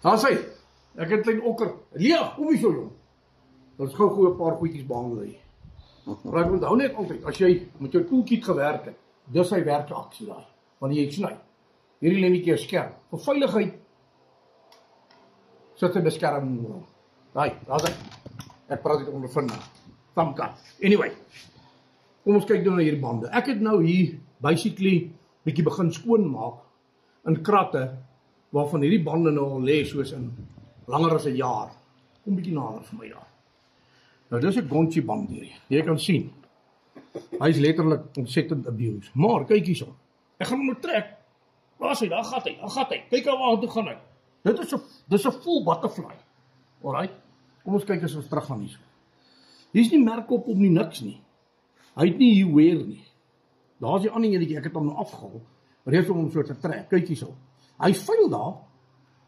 Daar sê, ek het klein okker. Lia, kom hier so jong. Dat is gou 'n paar goedjies behandel hier. Maar ek onthou net altyd, as jy met jou toolkit gewerk het, dis sy werkaksie daai, wanneer jy sny. Hierdie lemmetjie is skerp. Vir veiligheid sit 'n beskerming om. Daar's hy. Ek praat dit ondervind. Thumbcut. Anyway, kom ons kyk nou na hierdie bande. Ek het nou hier basically bietjie begin skoonmaak in kratte waarvan hierdie bande nou al lê soos in langer as 'n jaar. Kom bietjie nader vir my daar. Nou dis 'n Gonchi band hierdie. Jy kan sien. Hy is letterlik ontsettend abused. Maar kyk hierso. Ek gaan hom nou trek. Waar is hy? Daar gaan hy. Kyk waar toe gaan hy. Dis 'n full butterfly. Alright. Kom ons kyk as ons terug gaan hierso. Hier's nie merk op nie niks nie. Hy het nie hier weer nie. Daar's die ander enetjie, ek het hom nou afgehaal. Reeds om hom so te trek. Kyk hierso. Hy vuil daar.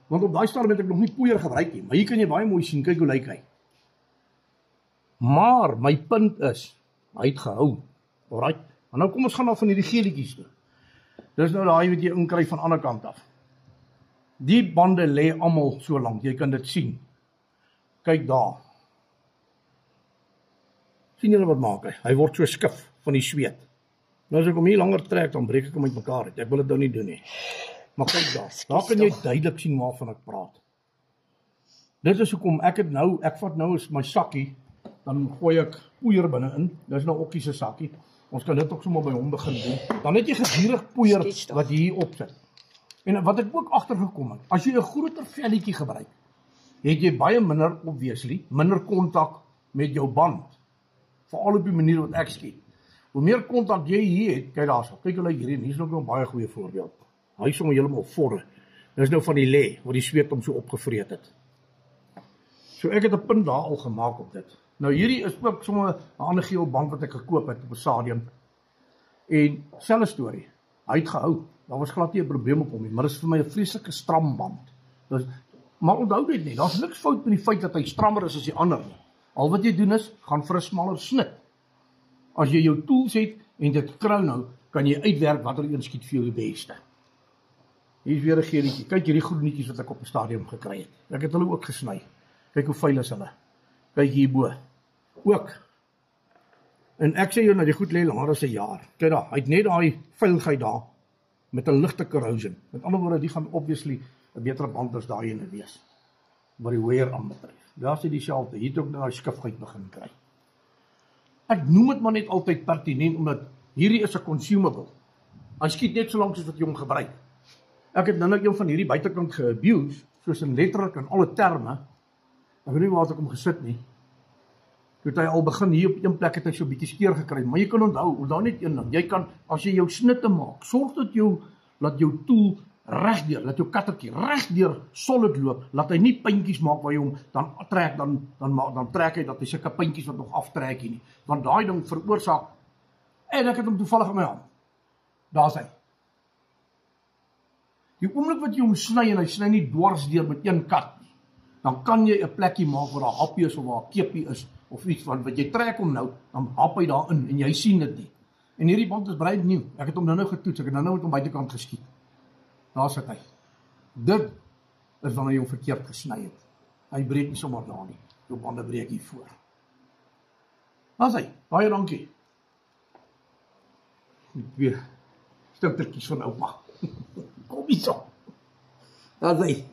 Want op daai stadium het ek nog nie poeier gebruik nie, maar hier kan jy baie mooi sien. Kyk hoe lyk hy. Maar my punt is, hy het gehou. Alright. En nou kom ons gaan af van hierdie geelietjies toe. Dis nou daai wat jy inkry van ander kant af. Die bande lê almal so lank, jy kan dit sien. Kyk daar. Sien julle wat maak hy? Hy word so skif van die sweet. Nou as ek hom hier langer trek, dan breek ek hom uitmekaar uit. Ek wil dit nou nie doen nie. Maar kyk daar. Daar kan jy duidelik sien waarvan ek praat. Dit is hoekom ek vat nou is my sakkie, dan gooi ek poeier binne-in. Dis nou Okkie se sakkie. Ons kan dit ook sommer by hom begin doen. Dan het jy gedurig poeier wat hier op sit. En wat ek ook agtergekom het, as jy 'n groter velletjie gebruik, het jy baie minder obviously, minder kontak met jou band. Veral op die manier wat ek skiet. Hoe meer kontak jy hier het, kyk daarso. Kyk hulle hierin, hier's nog 'n baie goeie voorbeeld. Hy is sommer heeltemal vorre. Dis nou van die lê waar die sweet hom so opgevreet het. So ek het 'n punt daar al gemaak op dit. Nou hierdie is ook sommer 'n ander geel band wat ek gekoop het op 'n stadium. En selfe storie. Hy het gehou. Daar was glad nie 'n probleem op hom nie, maar dit is vir my 'n vreeslike stram band. Maar onthou dit nie, daar's niks fout met die feit dat hy strammer is as die ander nie. Al wat jy doen is, gaan vir 'n smaller snit. As jy jou tools het en dit kroon nou, kan jy uitwerk watter een skiet vir jou die beste. Hier is weer 'n geelietjie. Kyk hierdie groenetjies wat ek op 'n stadium gekry het. Ek het hulle ook gesny. Kyk hoe vuil is hulle. Kyk hierbo. Ook. En ek sê jou nou, die goed lê langer as 'n jaar. Kyk daar, hy het net daai vuilheid daar met 'n ligte corrosion. Met ander woorde, die gaan obviously 'n beter band as daai ene wees. Wat die wear aanbetref. Daar sê dieselfde. Hier het ook nou 'n skifheid begin kry. Ek noem dit maar net altyd pertinent omdat hierdie is 'n consumable. Hy skiet net so lank as wat jy hom gebruik. Ek het nou een van hierdie buitekant geabuse, soos in letterlik in alle terme. Ek weet nie waar ek hom gesit nie. Toe het hy al begin hier op een plek het hy so 'n bietjie skeer gekry, maar jy kan onthou net een ding. Jy kan as jy jou snitte maak, sorg dat jou tool regdeur, laat jou kattertjie regdeur solid loop, laat hy nie puntjies maak waar jy hom dan trek dan trek hy dat hy sulke puntjies wat nog aftrek hier nie. Want daai ding veroorsaak en ek het hom toevallig in my hand. Daar's hy. Die oomblik wat jy hom sny en hy sny nie dwars deur met een kat nie, dan kan jy 'n plekkie maak waar daar happie is of waar 'n keepie is of iets van wat jy trek hom nou, dan hap hy daarin en jy sien dit nie. En hierdie band is brand nuut. Ek het hom nou getoets, ek het nou met hom buitekant geskiet. Daar sit hy. Dit is wanneer jy hom verkeerd gesny het. Hy breek nie sommer daar nie. Jou bande breek hier voor. Daar's hy. Baie dankie. Weer stuktertjies van oupa. Kom hier so. Daar's hy.